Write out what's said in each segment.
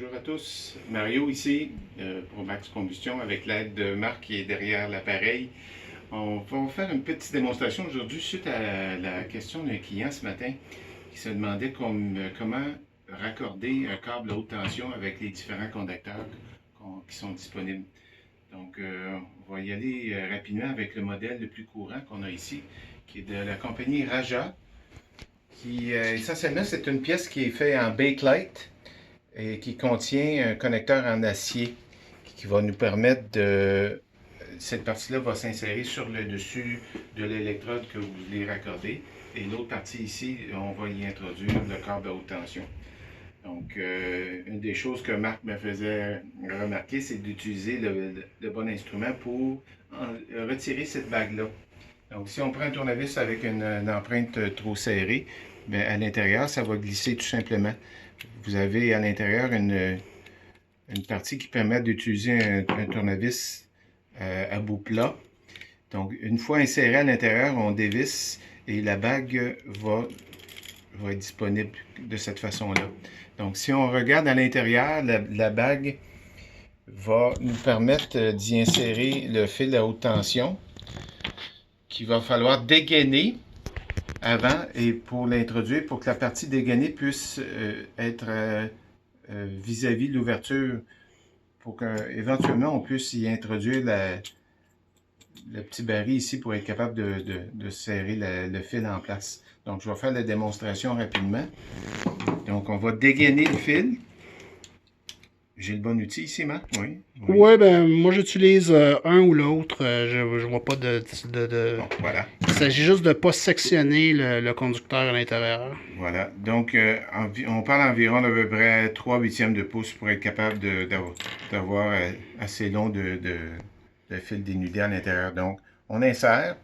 Bonjour à tous, Mario ici pour Max Combustion avec l'aide de Marc qui est derrière l'appareil. On va faire une petite démonstration aujourd'hui suite à la question d'un client ce matin qui se demandait comment raccorder un câble haute tension avec les différents conducteurs qui sont disponibles. Donc on va y aller rapidement avec le modèle le plus courant qu'on a ici qui est de la compagnie Raja. Essentiellement c'est une pièce qui est faite en bakelite et qui contient un connecteur en acier qui va nous permettre de... Cette partie-là va s'insérer sur le dessus de l'électrode que vous voulez raccorder. Et l'autre partie ici, on va y introduire le câble à haute tension. Donc, une des choses que Marc me faisait remarquer, c'est d'utiliser le bon instrument pour retirer cette bague-là. Donc, si on prend un tournevis avec une empreinte trop serrée, bien, à l'intérieur, ça va glisser tout simplement. Vous avez à l'intérieur une partie qui permet d'utiliser un tournevis à bout plat. Donc, une fois inséré à l'intérieur, on dévisse et la bague va être disponible de cette façon-là. Donc, si on regarde à l'intérieur, la bague va nous permettre d'y insérer le fil à haute tension qu'il va falloir dégainer avant et pour l'introduire, pour que la partie dégainée puisse être vis-à-vis de l'ouverture, pour qu'éventuellement on puisse y introduire le petit baril ici pour être capable de serrer le fil en place. Donc je vais faire la démonstration rapidement. Donc on va dégainer le fil. J'ai le bon outil ici, Marc? Oui. Oui, ben moi j'utilise un ou l'autre. Je vois pas Bon, voilà. Il s'agit juste de ne pas sectionner le conducteur à l'intérieur. Voilà. Donc, on parle environ d'à peu près 3/8 de pouce pour être capable d'avoir assez long de fil dénudé à l'intérieur. Donc, on insère.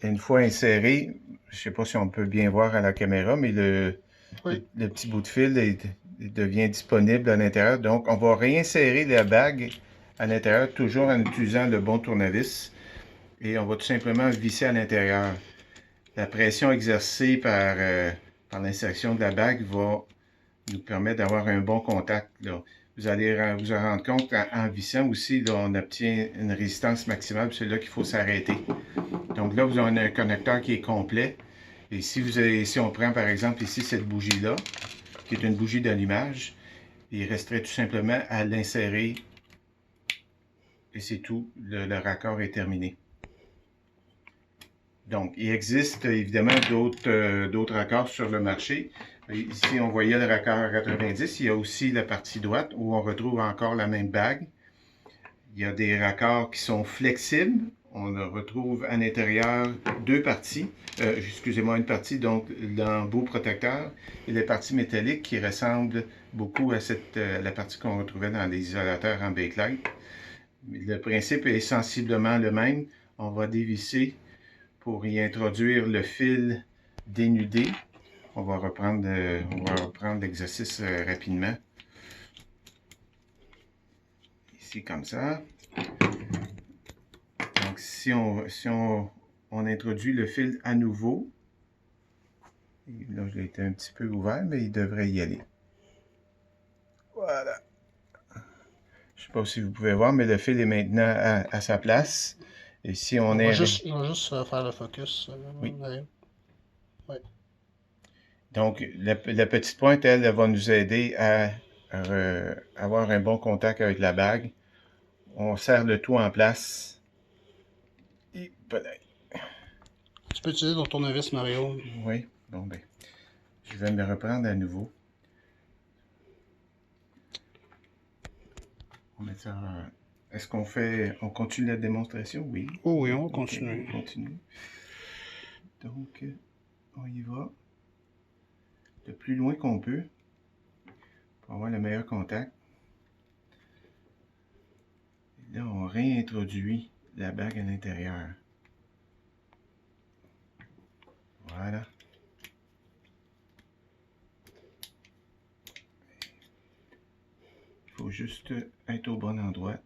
Et une fois inséré, je ne sais pas si on peut bien voir à la caméra, mais le petit bout de fil devient disponible à l'intérieur. Donc, on va réinsérer la bague à l'intérieur, toujours en utilisant le bon tournevis. Et on va tout simplement visser à l'intérieur. La pression exercée par l'insertion de la bague va nous permettre d'avoir un bon contact. Là. Vous allez vous en rendre compte en vissant aussi, là, on obtient une résistance maximale. C'est là qu'il faut s'arrêter. Donc là, vous avez un connecteur qui est complet. Et si on prend par exemple ici cette bougie-là, qui est une bougie d'allumage, il resterait tout simplement à l'insérer. Et c'est tout. Le raccord est terminé. Donc, il existe évidemment d'autres raccords sur le marché. Ici, on voyait le raccord 90. Il y a aussi la partie droite où on retrouve encore la même bague. Il y a des raccords qui sont flexibles. On retrouve à l'intérieur deux parties. Excusez-moi, une partie, donc l'embout protecteur et les parties métalliques qui ressemblent beaucoup à la partie qu'on retrouvait dans les isolateurs en bakelite. Le principe est sensiblement le même. On va dévisser pour y introduire le fil dénudé. On va reprendre l'exercice rapidement. Ici, comme ça. Donc, si on introduit le fil à nouveau, là, je l'ai été un petit peu ouvert, mais il devrait y aller. Voilà. Je ne sais pas si vous pouvez voir, mais le fil est maintenant à sa place. Et si on est... On va juste faire le focus. Oui. Ouais. Donc, la petite pointe, elle va nous aider à avoir un bon contact avec la bague. On serre le tout en place. Et peut-être. Tu peux utiliser ton tournevis, Mario. Oui, bon ben, je vais me reprendre à nouveau. On met ça. Est-ce on continue la démonstration? Oui. Oh oui, on va continuer. On continue. Donc, on y va. Le plus loin qu'on peut pour avoir le meilleur contact. Et là, on réintroduit la bague à l'intérieur. Voilà. Il faut juste être au bon endroit.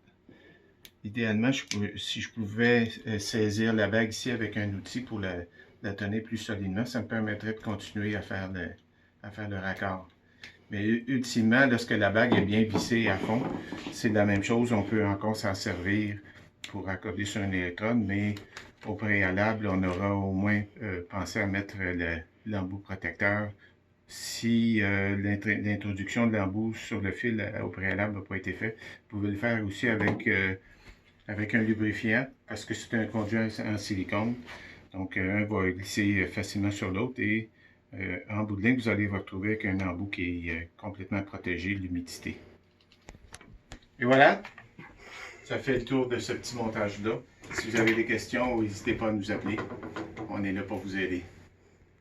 Idéalement, si je pouvais saisir la bague ici avec un outil pour la tenir plus solidement, ça me permettrait de continuer à faire le raccord. Mais ultimement, lorsque la bague est bien vissée à fond, c'est la même chose. On peut encore s'en servir pour accorder sur un électrode, mais au préalable, on aura au moins pensé à mettre l'embout protecteur. Si l'introduction de l'embout sur le fil au préalable n'a pas été faite, vous pouvez le faire aussi avec un lubrifiant, parce que c'est un conduit en silicone. Donc, un va glisser facilement sur l'autre et en bout de ligne, vous allez vous retrouver avec un embout qui est complètement protégé de l'humidité. Et voilà, ça fait le tour de ce petit montage-là. Si vous avez des questions, n'hésitez pas à nous appeler. On est là pour vous aider.